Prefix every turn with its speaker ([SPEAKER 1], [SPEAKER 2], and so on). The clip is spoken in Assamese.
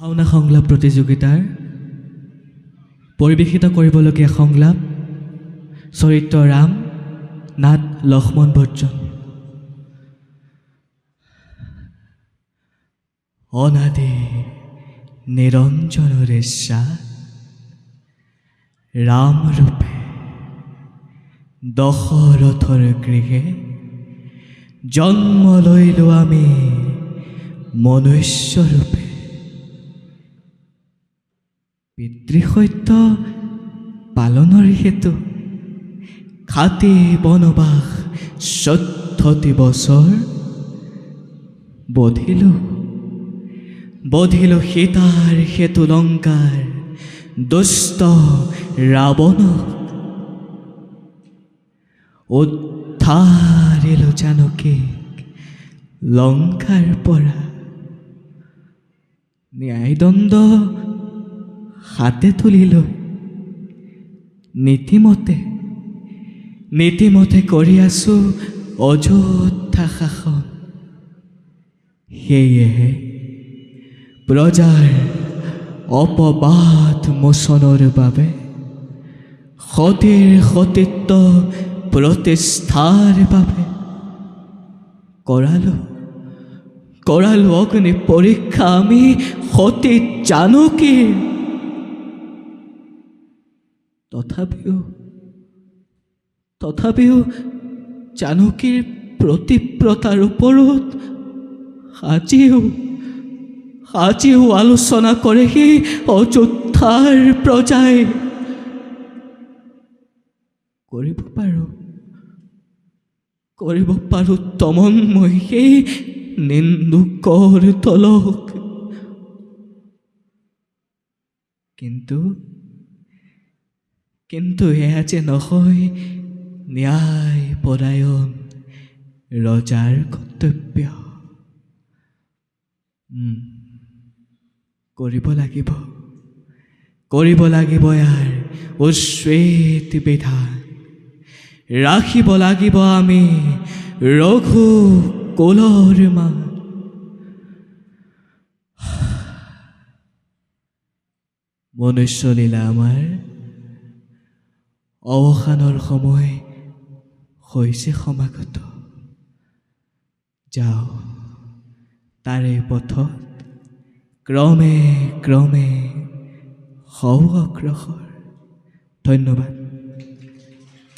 [SPEAKER 1] ভাওনা সংলাপ প্ৰতিযোগিতাৰ পৰিৱেশিত কৰিবলগীয়া সংলাপ চৰিত্ৰ ৰাম নাট লক্ষ্মণ বৰ্জন। অনাদি নিৰঞ্জন ৰেচ্ছা ৰাম ৰূপে দশৰথৰ গৃহে জন্ম লৈলো আমি মনুষ্য ৰূপে। পিতৃসত্য পালনৰ হেতু খাতি বনবাস 14টি বছৰ বধিলো সীতাৰ হেতু লংকাৰ দুষ্ট ৰাৱণক উদ্ধাৰিলো জানকীক লংকাৰ পৰা। ন্যায়দণ্ড হাতে তুলি লৈ নীতিমতে কৰি আছো অযোধ্যা শাসন। সেয়েহে প্ৰজাৰ অপবাদ মোচনৰ বাবে সতীৰ সতীত্ব প্ৰতিষ্ঠাৰ বাবে কৰালো অগ্নি পৰীক্ষা আমি সতী জানকীৰ। তথাপিও জানকীৰ প্ৰতিব্ৰতাৰ ওপৰত আজিও আলোচনা কৰে সেই অযোধ্যাৰ প্ৰজাই। কৰিব পাৰো দমন মই সেই নিন্দুকৰ তলক। কিন্তু এয়া যে নহয় ন্যায় পৰায়ণ ৰজাৰ কৰ্তব্য। কৰিব লাগিব ইয়াৰ উচ্ছেদ বিধান। ৰাখিব লাগিব আমি ৰঘু কুলৰ মান। মনুষ্য লীলা আমাৰ অৱসানৰ সময় হৈছে সমাগত। যাওঁ তাৰে পথত ক্ৰমে হওঁ অগ্ৰসৰ। ধন্যবাদ।